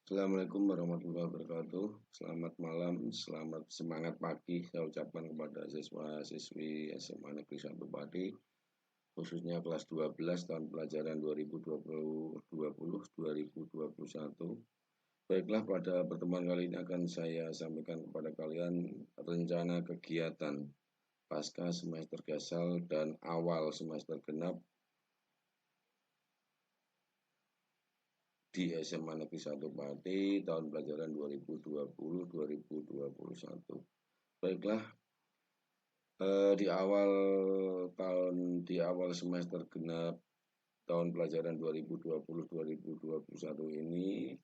Assalamualaikum warahmatullahi wabarakatuh. Selamat malam, selamat semangat pagi saya ucapkan kepada siswa-siswi SMA Negeri 1 Pati, khususnya kelas 12 tahun pelajaran 2020-2021. Baiklah, pada pertemuan kali ini akan saya sampaikan kepada kalian rencana kegiatan pasca semester gasal dan awal semester genap di SMA Negeri 1 Pati tahun pelajaran 2020-2021. Baiklah, di awal semester genap tahun pelajaran 2020-2021 ini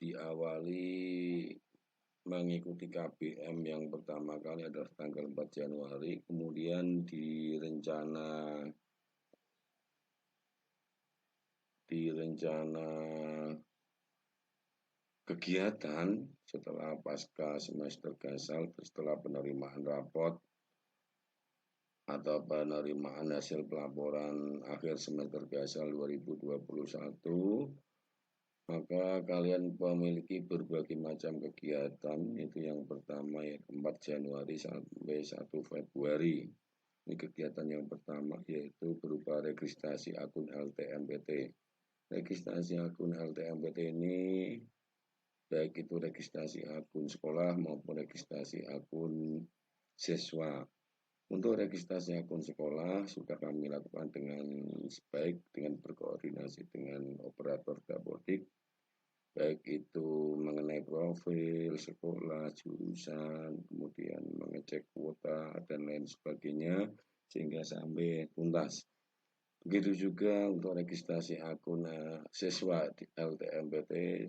diawali mengikuti KBM yang pertama kali adalah tanggal 4 Januari, kemudian direncana kegiatan setelah pasca semester gasal, setelah penerimaan rapot atau penerimaan hasil pelaporan akhir semester gasal 2021, maka kalian memiliki berbagai macam kegiatan. Itu yang pertama, ya, 4 Januari sampai 1 Februari. Ini kegiatan yang pertama, yaitu berupa registrasi akun LTMPT. Registrasi akun LTMPT ini baik itu registrasi akun sekolah maupun registrasi akun siswa. Untuk registrasi akun sekolah sudah kami lakukan dengan baik dengan berkoordinasi dengan operator Dapodik, baik itu mengenai profil sekolah, jurusan, kemudian mengecek kuota dan lain sebagainya sehingga sampai tuntas. Begitu juga untuk registrasi akun siswa di LTMPT,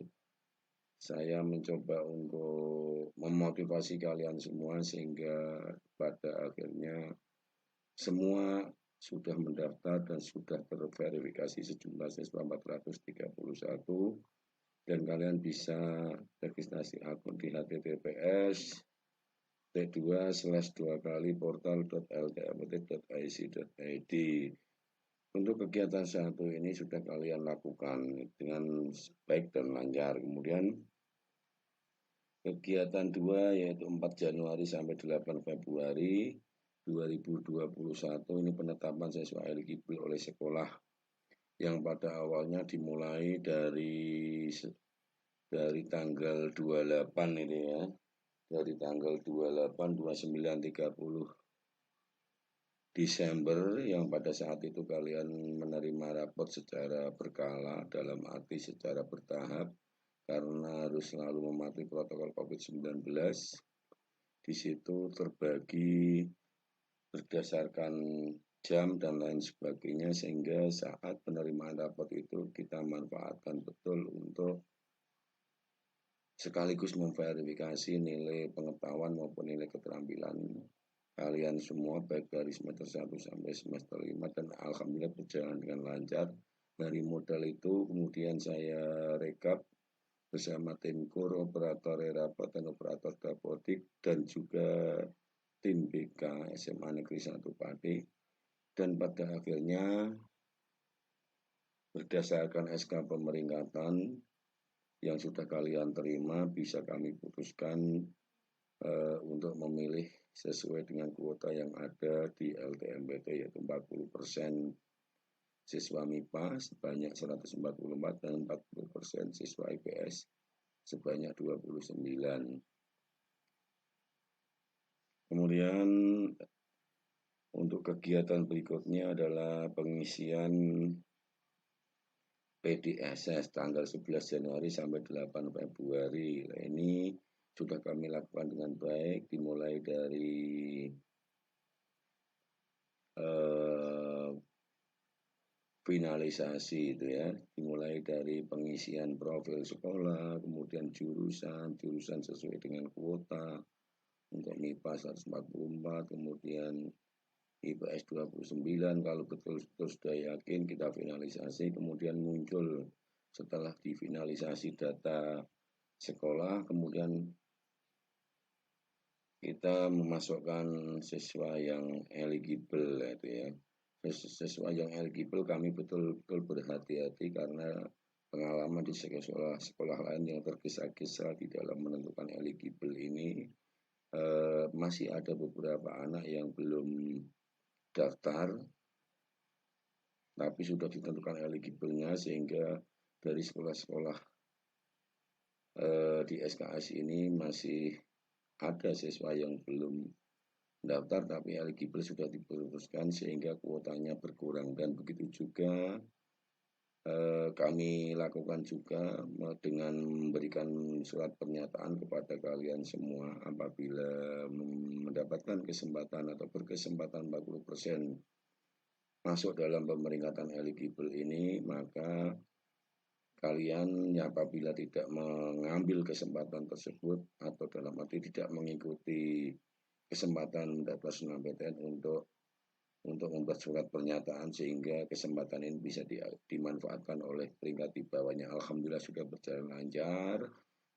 saya mencoba untuk memotivasi kalian semua sehingga pada akhirnya semua sudah mendaftar dan sudah terverifikasi sejumlah siswa 431, dan kalian bisa registrasi akun di https t2/2 portal.ltmpt.ic.id. Untuk kegiatan satu ini sudah kalian lakukan dengan baik dan lancar. Kemudian kegiatan 2 yaitu 4 Januari sampai 8 Februari 2021 ini penetapan siswa eligible oleh sekolah, yang pada awalnya dimulai dari tanggal 28 ini ya. Dari tanggal 28, 29, 30 Desember, yang pada saat itu kalian menerima rapot secara berkala, dalam arti secara bertahap, karena harus selalu mematuhi protokol COVID-19. Di situ terbagi berdasarkan jam dan lain sebagainya, sehingga saat penerimaan rapot itu kita manfaatkan betul untuk sekaligus memverifikasi nilai pengetahuan maupun nilai keterampilan kalian semua baik dari semester 1 sampai semester 5, dan alhamdulillah berjalan dengan lancar. Dari modal itu kemudian saya rekap bersama tim KUR, operator rapat dan operator Dapodik, dan juga tim BK SMA Negeri 1 Pati, dan pada akhirnya berdasarkan SK pemeringkatan yang sudah kalian terima, bisa kami putuskan untuk memilih sesuai dengan kuota yang ada di LTMPT, yaitu 40% siswa MIPA sebanyak 144 dan 40% siswa IPS sebanyak 29. Kemudian untuk kegiatan berikutnya adalah pengisian PDSS tanggal 11 Januari sampai 8 Februari. Nah, ini sudah kami lakukan dengan baik, dimulai dari finalisasi itu ya, dimulai dari pengisian profil sekolah, kemudian jurusan sesuai dengan kuota. Untuk MIPA 144, kemudian IPS 29. Kalau betul-betul sudah yakin, kita finalisasi, kemudian muncul setelah difinalisasi data sekolah, kemudian kita memasukkan siswa yang eligible itu ya. Siswa yang eligible kami betul-betul berhati-hati karena pengalaman di sekolah lain yang tergesa-gesa di dalam menentukan eligible ini, masih ada beberapa anak yang belum daftar tapi sudah ditentukan eligible-nya, sehingga dari sekolah-sekolah di SKS ini masih ada siswa yang belum daftar tapi eligible sudah diputuskan, sehingga kuotanya berkurang. Dan begitu juga kami lakukan juga dengan memberikan surat pernyataan kepada kalian semua apabila mendapatkan kesempatan atau berkesempatan 40% masuk dalam pemeringkatan eligible ini, maka kalian apabila tidak mengambil kesempatan tersebut atau dalam arti tidak mengikuti kesempatan mendaftar SNMPTN untuk membuat surat pernyataan, sehingga kesempatan ini bisa dimanfaatkan oleh peringkat di bawahnya. Alhamdulillah sudah berjalan lancar.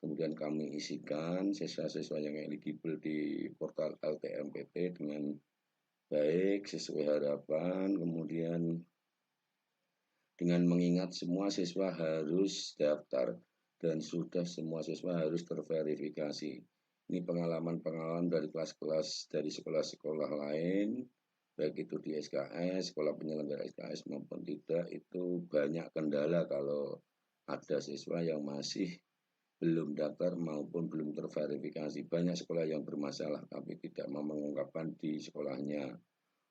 Kemudian kami isikan siswa-siswa yang eligible di portal LTMPT dengan baik sesuai harapan. Kemudian dengan mengingat semua siswa harus daftar dan sudah semua siswa harus terverifikasi. Ini pengalaman-pengalaman dari kelas-kelas dari sekolah-sekolah lain, baik itu di SKS, sekolah penyelenggara SKS maupun tidak, itu banyak kendala kalau ada siswa yang masih belum daftar maupun belum terverifikasi. Banyak sekolah yang bermasalah tapi tidak mau mengungkapkan di sekolahnya.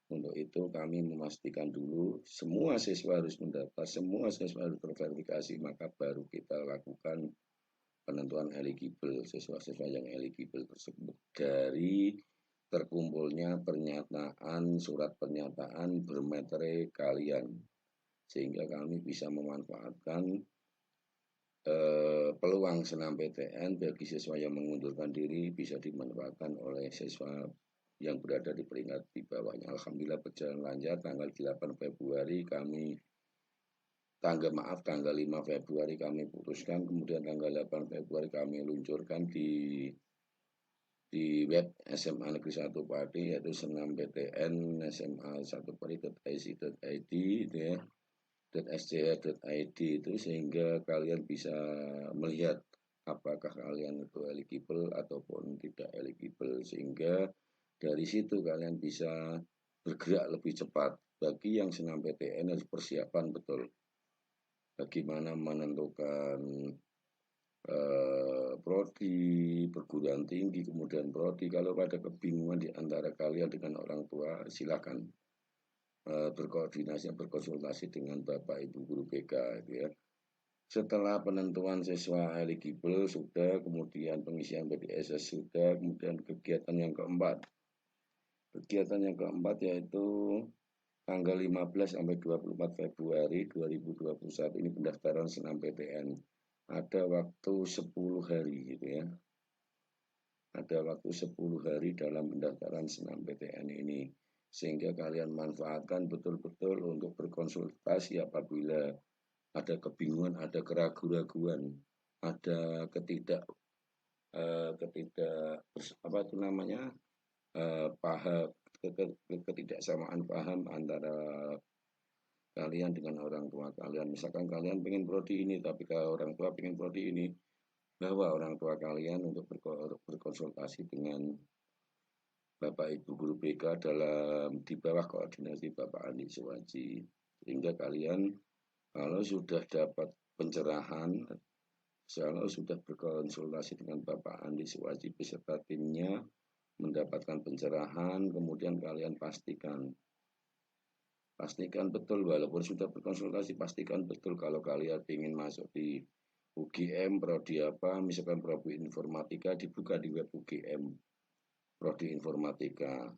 Untuk itu kami memastikan dulu semua siswa harus mendaftar, semua siswa harus terverifikasi, maka baru kita lakukan penentuan eligible, siswa-siswa yang eligible tersebut dari terkumpulnya pernyataan, surat pernyataan bermeterai kalian, sehingga kami bisa memanfaatkan peluang SNMPTN bagi siswa yang mengundurkan diri bisa dimanfaatkan oleh siswa yang berada di peringkat di bawahnya. Alhamdulillah berjalan lancar. Tanggal 8 Februari kami tanggal 5 Februari kami putuskan, kemudian tanggal 8 Februari kami luncurkan di web SMA Negeri 1 Pati, yaitu SNMPTN SMA 1 Pati.ic.id itu ya, .sca.id itu, sehingga kalian bisa melihat apakah kalian itu eligible ataupun tidak eligible, sehingga dari situ kalian bisa bergerak lebih cepat. Bagi yang SNMPTN harus persiapan betul bagaimana menentukan prodi, perguruan tinggi, kemudian prodi. Kalau ada kebingungan di antara kalian dengan orang tua, silakan berkoordinasi, berkonsultasi dengan Bapak Ibu Guru BK gitu ya. Setelah penentuan siswa eligible sudah, kemudian pengisian PDSS sudah, kemudian kegiatan yang keempat. Kegiatan yang keempat yaitu tanggal 15 sampai 24 Februari 2021 ini pendaftaran SNMPTN. Ada waktu 10 hari gitu ya. Ada waktu 10 hari dalam pendaftaran SNMPTN ini, sehingga kalian manfaatkan betul-betul untuk berkonsultasi apabila ada kebingungan, ada keraguan-raguan, ada apa itu namanya paham, ketidaksamaan paham antara kalian dengan orang tua kalian. Misalkan kalian pengen prodi ini tapi kalau orang tua pengen prodi ini, bawa orang tua kalian untuk berkonsultasi dengan Bapak Ibu Guru BK dalam di bawah koordinasi Bapak Andi Suwaji, sehingga kalian kalau sudah dapat pencerahan, kalau sudah berkonsultasi dengan Bapak Andi Suwaji beserta timnya mendapatkan pencerahan, kemudian kalian pastikan betul, walaupun sudah berkonsultasi, pastikan betul kalau kalian ingin masuk di UGM, prodi apa, misalkan prodi informatika, dibuka di web UGM, prodi informatika,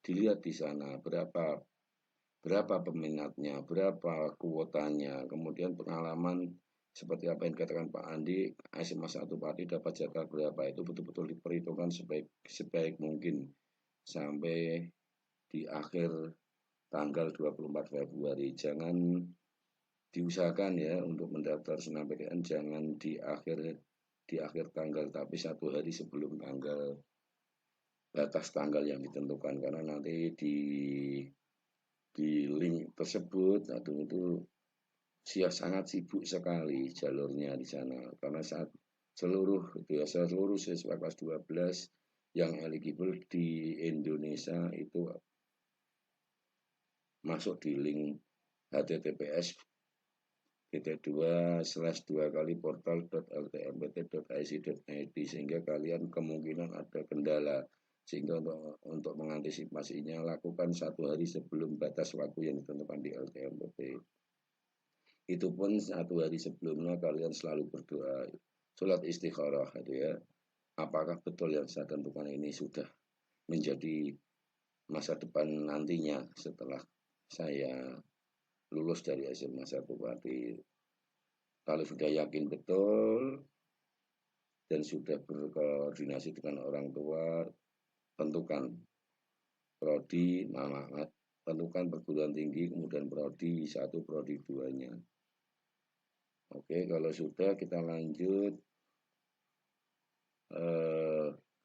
dilihat di sana berapa peminatnya, berapa kuotanya, kemudian pengalaman seperti apa yang dikatakan Pak Andi, SMA 1 Pati dapat jatah berapa, itu betul-betul diperhitungkan sebaik mungkin sampai di akhir tanggal 24 Februari. Jangan diusahakan ya untuk mendaftar SNMPTN jangan di akhir tanggal, tapi 1 hari sebelum batas tanggal yang ditentukan, karena nanti di link tersebut itu sangat sibuk sekali jalurnya di sana karena saat seluruh siswa kelas 12 yang eligible di Indonesia itu masuk di link https://2 portal.ltmpt.ic.id sehingga kalian kemungkinan ada kendala sehingga untuk mengantisipasinya lakukan 1 hari sebelum batas waktu yang ditentukan di LTMPT. Itu pun 1 hari sebelumnya kalian selalu berdoa, sholat istikharah gitu ya. Apakah betul yang saya tentukan ini sudah menjadi masa depan nantinya setelah saya lulus dari SMA 1 Pati. Kalau sudah yakin betul dan sudah berkoordinasi dengan orang tua, tentukan prodi, tentukan perguruan tinggi, kemudian prodi 1, prodi 2-nya. Oke, kalau sudah kita lanjut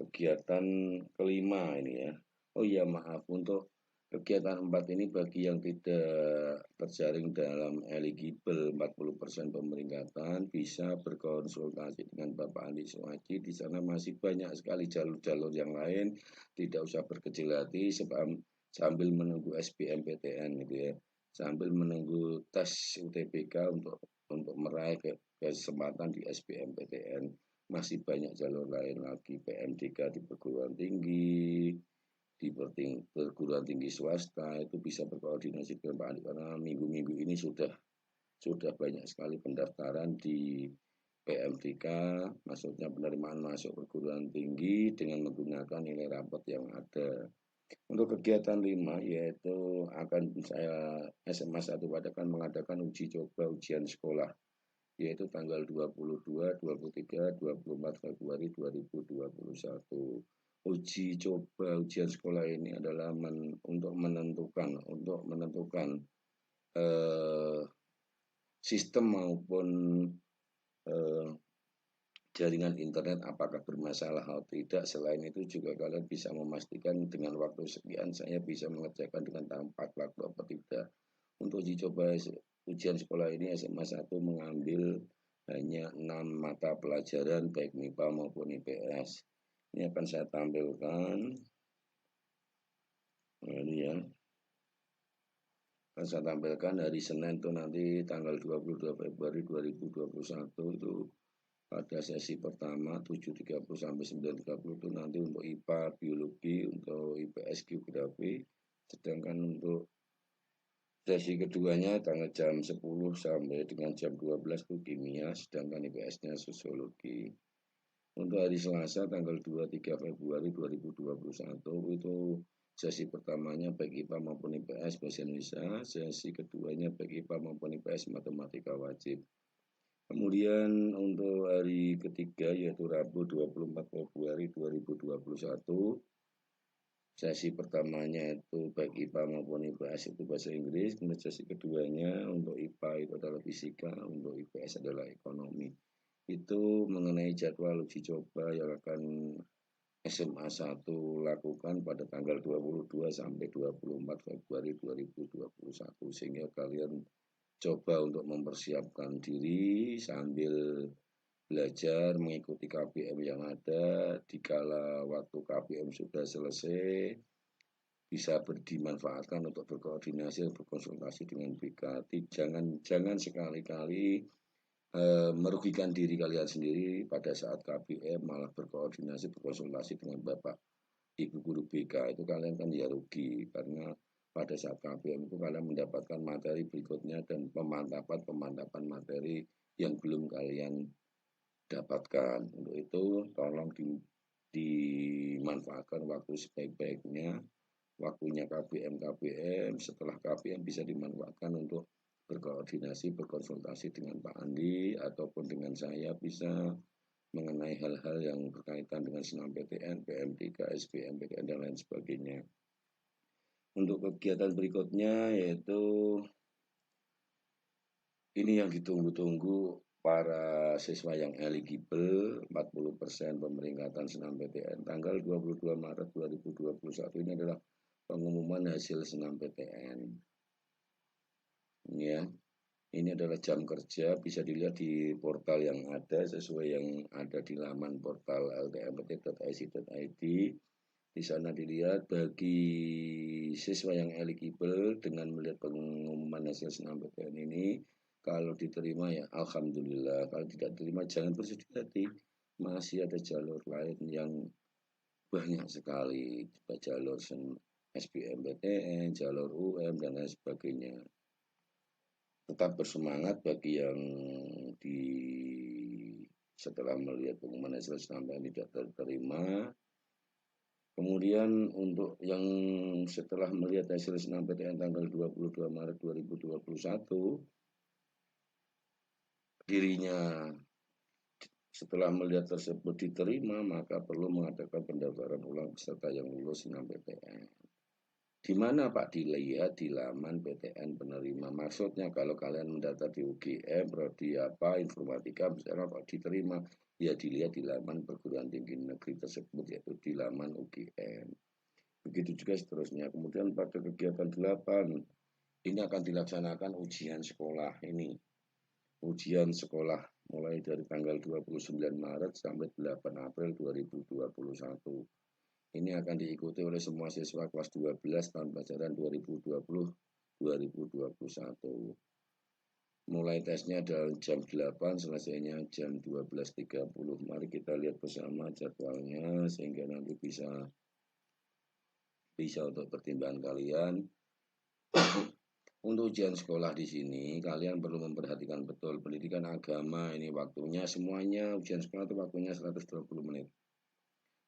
kegiatan kelima ini ya. Oh iya maaf, untuk kegiatan 4 ini bagi yang tidak terjaring dalam eligible 40% pemeringkatan bisa berkonsultasi dengan Bapak Andi Suwaji. Di sana masih banyak sekali jalur-jalur yang lain, tidak usah berkecil hati sambil menunggu SBMPTN gitu ya. Sambil menunggu tes UTBK untuk meraih kesempatan di SBMPTN. Masih banyak jalur lain lagi, PMDK di perguruan tinggi, di perguruan tinggi swasta itu bisa berkoordinasi dengan Pak Andi karena minggu-minggu ini sudah banyak sekali pendaftaran di PMDK, maksudnya penerimaan masuk perguruan tinggi dengan menggunakan nilai rapot yang ada. Untuk kegiatan 5 yaitu akan saya SMA 1 akan mengadakan uji coba ujian sekolah yaitu tanggal 22, 23, 24 Februari 2021. Uji coba ujian sekolah ini adalah untuk menentukan sistem maupun jaringan internet apakah bermasalah atau tidak. Selain itu juga kalian bisa memastikan dengan waktu sekian saya bisa mengerjakan dengan tepat waktu apa tidak. Untuk uji coba ujian sekolah ini SMA 1 mengambil hanya 6 mata pelajaran baik MIPA maupun IPS. Ini akan saya tampilkan. Nah, ini ya. Akan saya tampilkan hari Senin itu nanti tanggal 22 Februari 2021 itu pada sesi pertama 7.30 sampai 9.30 itu nanti untuk IPA biologi, untuk IPS geografi. Sedangkan untuk sesi keduanya tanggal jam 10 sampai dengan jam 12 itu kimia, sedangkan IPS-nya sosiologi. Untuk hari Selasa tanggal 23 Februari 2021 itu sesi pertamanya baik IPA maupun IPS bahasa Indonesia, sesi keduanya baik IPA maupun IPS matematika wajib. Kemudian untuk hari ketiga yaitu Rabu 24 Februari 2021 sesi pertamanya itu baik IPA maupun IPS itu bahasa Inggris, kemudian sesi keduanya untuk IPA itu adalah fisika, untuk IPS adalah ekonomi. Itu mengenai jadwal uji coba yang akan SMA 1 lakukan pada tanggal 22 sampai 24 Februari 2021 sehingga kalian coba untuk mempersiapkan diri sambil belajar mengikuti KPM yang ada. Dikala waktu KPM sudah selesai bisa dimanfaatkan untuk berkoordinasi dan berkonsultasi dengan BKT. Jangan sekali-kali merugikan diri kalian sendiri pada saat KPM malah berkoordinasi berkonsultasi dengan Bapak Ibu Guru BK itu kalian kan ya rugi karena pada saat KPM itu kalian mendapatkan materi berikutnya dan pemantapan materi yang belum kalian dapatkan. Untuk itu tolong dimanfaatkan waktu sebaik-baiknya. Waktunya KPM setelah KPM bisa dimanfaatkan untuk berkoordinasi berkonsultasi dengan Pak Andi ataupun dengan saya bisa mengenai hal-hal yang berkaitan dengan senam PTN, PMDK, SBMPTN dan lain sebagainya. Untuk kegiatan berikutnya yaitu ini yang ditunggu-tunggu para siswa yang eligible 40% pemeringkatan senam PTN tanggal 22 Maret 2021 ini adalah pengumuman hasil senam PTN. Ya. Ini adalah jam kerja, bisa dilihat di portal yang ada sesuai yang ada di laman portal ltmpt.ic.id. Di sana dilihat bagi siswa yang eligible dengan melihat pengumuman hasil SNMPTN ini, kalau diterima ya alhamdulillah, kalau tidak diterima jangan bersedih hati. Masih ada jalur lain yang banyak sekali, jalur SBMPTN, jalur UM dan lain sebagainya. Tetap bersemangat bagi yang di setelah melihat pengumuman hasil SNMPTN tidak terterima. Kemudian untuk yang setelah melihat hasil SNMPTN tanggal 22 Maret 2021, dirinya setelah melihat tersebut diterima, maka perlu mengadakan pendaftaran ulang peserta yang lulus SNMPTN. Di mana Pak? Dilihat di laman PTN penerima. Maksudnya kalau kalian mendaftar di UGM, prodi apa, informatika, misalnya Pak diterima, ya dilihat di laman perguruan tinggi negeri tersebut, yaitu di laman UGM. Begitu juga seterusnya. Kemudian pada kegiatan 8, ini akan dilaksanakan ujian sekolah ini. Ujian sekolah mulai dari tanggal 29 Maret sampai 8 April 2021. Ini akan diikuti oleh semua siswa kelas 12 tahun pelajaran 2020-2021. Mulai tesnya adalah jam 8, selesainya jam 12.30. Mari kita lihat bersama jadwalnya sehingga nanti bisa untuk pertimbangan kalian. Untuk ujian sekolah di sini, kalian perlu memperhatikan betul pendidikan agama ini waktunya semuanya ujian sekolah itu waktunya 120 menit.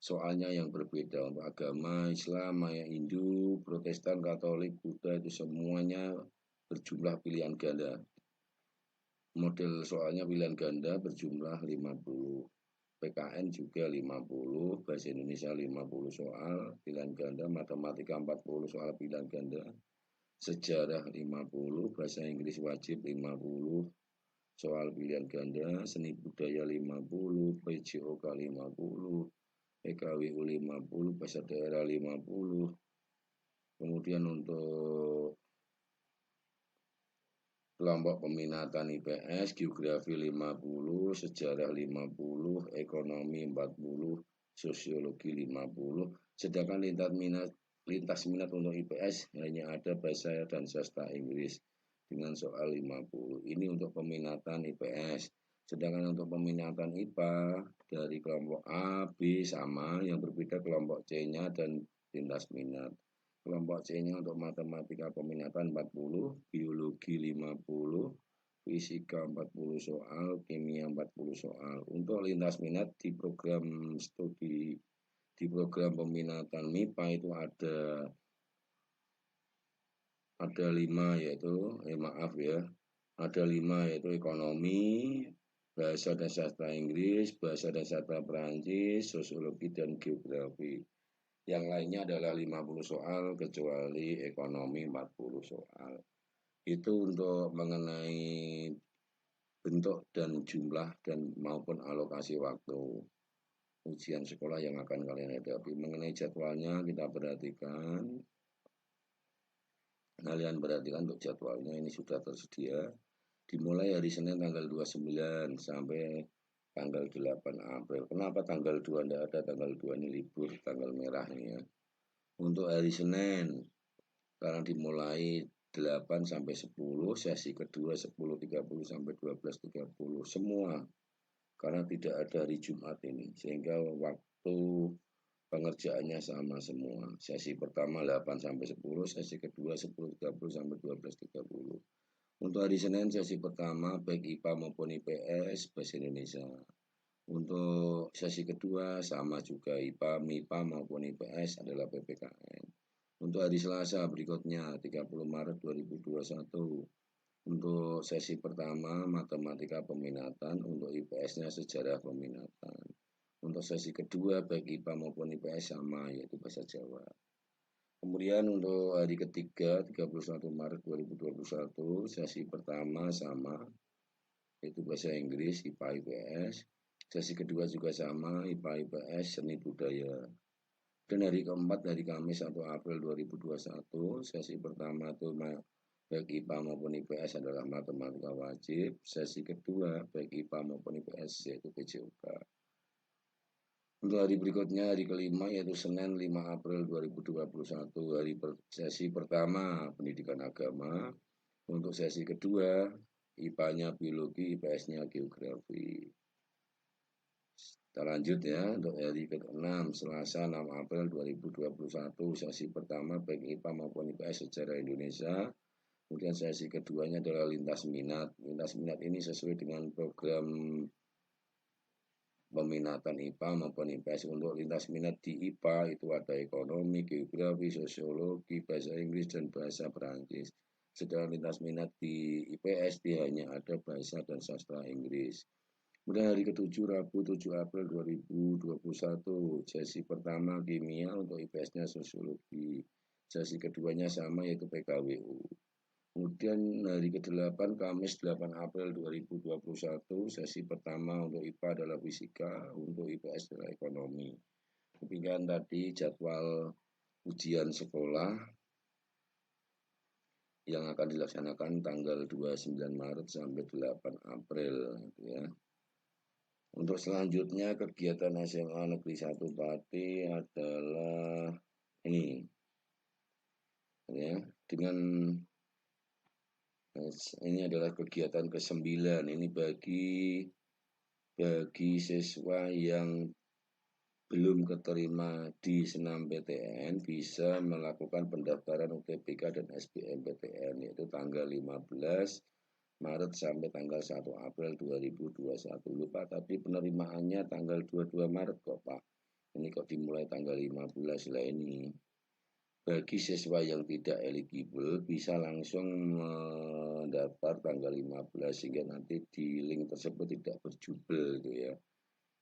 Soalnya yang berbeda untuk agama Islam, Hindu, Protestan, Katolik, Buddha itu semuanya berjumlah pilihan ganda. Model soalnya pilihan ganda berjumlah 50. PKN juga 50, bahasa Indonesia 50 soal pilihan ganda, matematika 40 soal pilihan ganda, sejarah 50, bahasa Inggris wajib 50 soal pilihan ganda, seni budaya 50, PJOK 50, PKWU 50, bahasa daerah 50. Kemudian untuk kelompok peminatan IPS, geografi 50, sejarah 50, ekonomi 40, sosiologi 50. Sedangkan lintas minat untuk IPS hanya ada bahasa dan sastra Inggris dengan soal 50. Ini untuk peminatan IPS. Sedangkan untuk peminatan IPA dari kelompok A, B sama, yang berbeda kelompok C-nya dan lintas minat. Kelompok C-nya untuk matematika peminatan 40, biologi 50, fisika 40 soal, kimia 40 soal. Untuk lintas minat di program studi di program peminatan MIPA itu ada 5 yaitu maaf ya, ada 5 yaitu ekonomi, bahasa dan sastra Inggris, bahasa dan sastra Perancis, sosiologi dan geografi. Yang lainnya adalah 50 soal kecuali ekonomi 40 soal. Itu untuk mengenai bentuk dan jumlah dan maupun alokasi waktu ujian sekolah yang akan kalian hadapi. Mengenai jadwalnya kita perhatikan. Kalian perhatikan untuk jadwalnya ini sudah tersedia. Dimulai hari Senin tanggal 29 sampai tanggal 8 April. Kenapa tanggal 2 tidak ada? Tanggal 2 ini libur, tanggal merah ini ya. Untuk hari Senin, karena dimulai 8 sampai 10, sesi kedua 10.30 sampai 12.30 semua. Karena tidak ada hari Jumat ini, sehingga waktu pengerjaannya sama semua. Sesi pertama 8 sampai 10, sesi kedua 10.30 sampai 12.30. Untuk hari Senin sesi pertama baik IPA maupun IPS bahasa Indonesia. Untuk sesi kedua sama juga IPA, MIPA maupun IPS adalah PPKN. Untuk hari Selasa berikutnya 30 Maret 2021. Untuk sesi pertama matematika peminatan, untuk IPS-nya sejarah peminatan. Untuk sesi kedua baik IPA maupun IPS sama yaitu bahasa Jawa. Kemudian untuk hari ketiga 31 Maret 2021 sesi pertama sama yaitu bahasa Inggris IPA IPS. Sesi kedua juga sama IPA IPS seni budaya. Dan hari keempat dari Kamis 1 April 2021 sesi pertama itu baik IPA maupun IPS adalah matematika wajib. Sesi kedua baik IPA maupun IPS yaitu PJOK. Untuk hari berikutnya, hari kelima yaitu Senin 5 April 2021, sesi pertama pendidikan agama. Untuk sesi kedua, IPA-nya biologi, IPS-nya geografi. Kita lanjut ya, untuk hari ke-6, Selasa 6 April 2021, sesi pertama baik IPA maupun IPS sejarah Indonesia. Kemudian sesi keduanya adalah lintas minat. Lintas minat ini sesuai dengan program peminatan IPA maupun IPS. Untuk lintas minat di IPA itu ada ekonomi, geografi, sosiologi, bahasa Inggris, dan bahasa Perancis. Sedangkan lintas minat di IPS dia hanya ada bahasa dan sastra Inggris. Kemudian hari ke-7 Rabu 7 April 2021, sesi pertama kimia, untuk IPS-nya sosiologi. Sesi keduanya sama yaitu PKWU. Kemudian hari ke-8 Kamis 8 April 2021, sesi pertama untuk IPA adalah fisika, untuk IPS adalah ekonomi. Demikian tadi jadwal ujian sekolah yang akan dilaksanakan tanggal 29 Maret sampai 8 April ya. Untuk selanjutnya kegiatan SMA Negeri 1 Pati adalah ini ya, dengan ini adalah kegiatan ke-9. Ini bagi siswa yang belum keterima di senam PTN bisa melakukan pendaftaran UTBK dan SBMPTN yaitu tanggal 15 Maret sampai tanggal 1 April 2021. Lupa tapi penerimaannya tanggal 22 Maret kok Pak. Ini kok dimulai tanggal 15 lah ini. Bagi siswa yang tidak eligible bisa langsung mendaftar tanggal 15 sehingga nanti di link tersebut tidak berjubel gitu ya.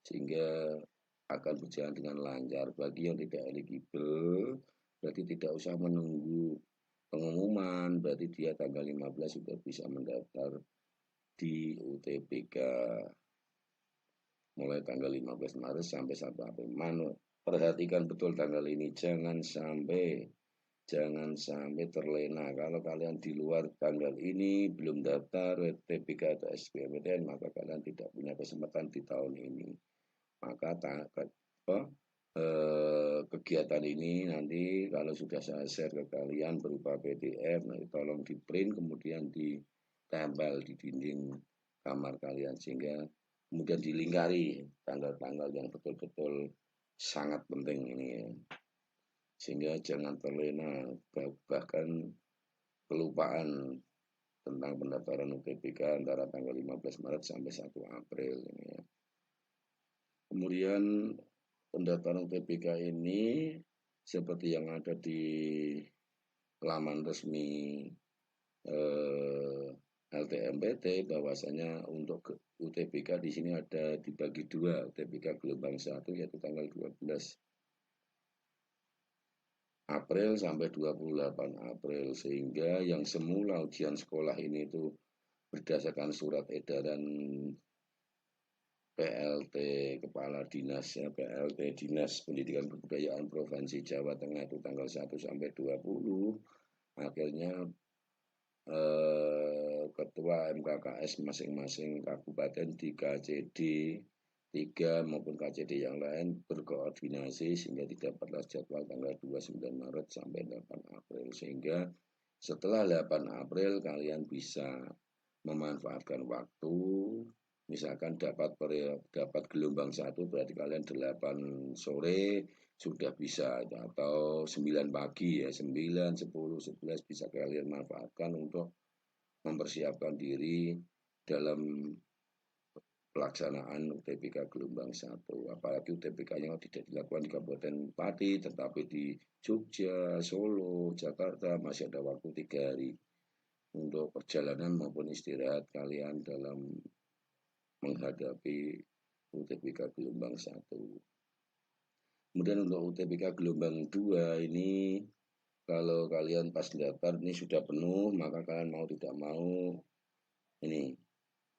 Sehingga akan berjalan dengan lancar. Bagi yang tidak eligible berarti tidak usah menunggu pengumuman, berarti dia tanggal 15 sudah bisa mendaftar di UTBK mulai tanggal 15 Maret sampai 1 April. Perhatikan betul tanggal ini, jangan sampai terlena. Kalau kalian di luar tanggal ini belum daftar UTBK atau SBMPTN, maka kalian tidak punya kesempatan di tahun ini. Maka kegiatan ini nanti kalau sudah saya share ke kalian berupa PDF, nanti tolong di print kemudian ditempel di dinding kamar kalian sehingga kemudian dilingkari tanggal-tanggal yang betul-betul sangat penting ini ya. Sehingga jangan terlena bahkan kelupaan tentang pendaftaran UTBK antara tanggal 15 Maret sampai 1 April ini ya. Kemudian pendaftaran UTBK ini seperti yang ada di laman resmi LTMPT bahwasanya untuk UTBK di sini ada dibagi dua, UTBK gelombang 1 yaitu tanggal 12 April sampai 28 April sehingga yang semula ujian sekolah ini itu berdasarkan surat edaran PLT Kepala Dinas ya, PLT Dinas Pendidikan Kebudayaan Provinsi Jawa Tengah itu tanggal 1 sampai 20 akhirnya Ketua MKKS masing-masing kabupaten di KCD 3 maupun KCD yang lain berkoordinasi sehingga didapatlah jadwal tanggal 29 Maret sampai 8 April sehingga setelah 8 April kalian bisa memanfaatkan waktu misalkan dapat gelombang 1 berarti kalian 8 sore sudah bisa atau 9 pagi ya 9, 10, 11 bisa kalian manfaatkan untuk mempersiapkan diri dalam pelaksanaan UTBK gelombang 1. Apalagi UTBK-nya tidak dilakukan di Kabupaten Pati, tetapi di Jogja, Solo, Jakarta masih ada waktu 3 hari untuk perjalanan maupun istirahat kalian dalam menghadapi UTBK gelombang 1. Kemudian untuk UTBK gelombang 2 ini kalau kalian pas daftar ini sudah penuh, maka kalian mau tidak mau ini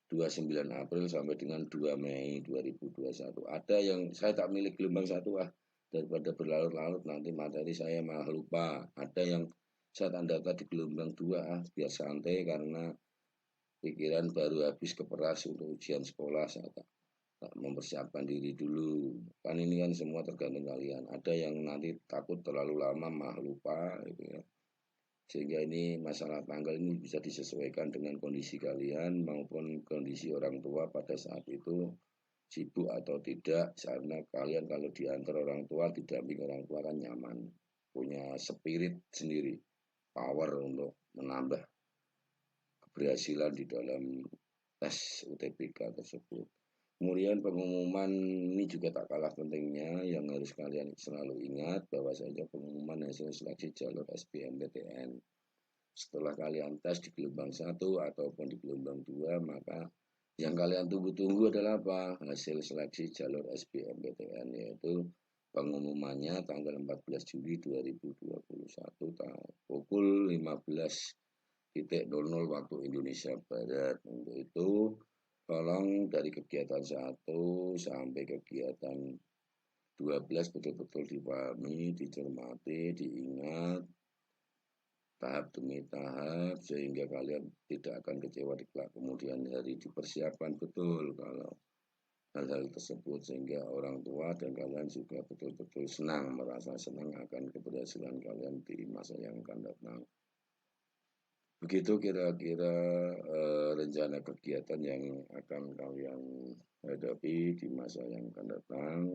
29 April sampai dengan 2 Mei 2021. Ada yang saya tak milik gelombang 1 daripada berlarut-larut nanti materi saya malah lupa. Ada yang Saat Anda di gelombang 2, biar santai karena pikiran baru habis keperas untuk ujian sekolah, saya tak mempersiapkan diri dulu. Kan ini kan semua tergantung kalian. Ada yang nanti takut terlalu lama mah lupa gitu ya. Sehingga ini masalah tanggal ini bisa disesuaikan dengan kondisi kalian maupun kondisi orang tua pada saat itu sibuk atau tidak, karena kalian kalau diantar orang tua, didamping orang tua kan nyaman, punya spirit sendiri, power untuk menambah keberhasilan di dalam tes UTBK tersebut. Kemudian pengumuman ini juga tak kalah pentingnya yang harus kalian selalu ingat bahwa saja pengumuman hasil seleksi jalur SBMPTN. Setelah kalian tes di gelombang 1 ataupun di gelombang 2, maka yang kalian tunggu-tunggu adalah apa? Hasil seleksi jalur SBMPTN, yaitu pengumumannya tanggal 14 Juli 2021 pukul 15.00 waktu Indonesia Barat. Untuk itu, tolong dari kegiatan 1 sampai kegiatan 12 betul-betul dipahami, dicermati, diingat, tahap demi tahap, sehingga kalian tidak akan kecewa di kemudian hari. Dipersiapkan betul kalau hal-hal tersebut, sehingga orang tua dan kalian juga betul-betul senang, merasa senang akan keberhasilan kalian di masa yang akan datang. Begitu kira-kira rencana kegiatan yang akan kalian hadapi di masa yang akan datang.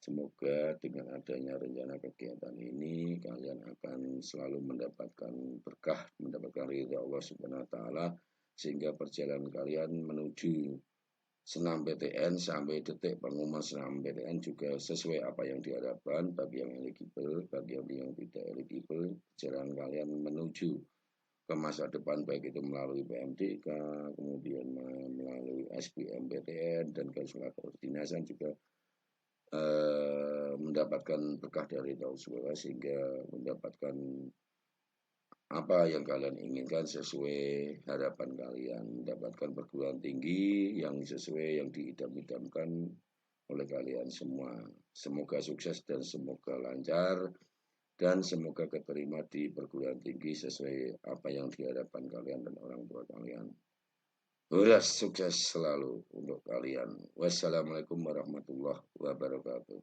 Semoga dengan adanya rencana kegiatan ini kalian akan selalu mendapatkan berkah, mendapatkan ridha Allah Subhanahu wa taala, sehingga perjalanan kalian menuju senam PTN sampai detik pengumuman senam PTN juga sesuai apa yang diharapkan. Bagi yang eligible, bagi yang tidak eligible, perjalanan kalian menuju ke masa depan baik itu melalui PMDK, kemudian melalui SBMPTN dan konsulat koordinasi juga mendapatkan berkah dari Allah sehingga mendapatkan apa yang kalian inginkan sesuai harapan kalian, mendapatkan perguruan tinggi yang sesuai yang diidam-idamkan oleh kalian semua. Semoga sukses dan semoga lancar dan semoga keterima di perguruan tinggi sesuai apa yang diharapkan kalian dan orang tua kalian. Udah sukses selalu untuk kalian. Wassalamualaikum warahmatullahi wabarakatuh.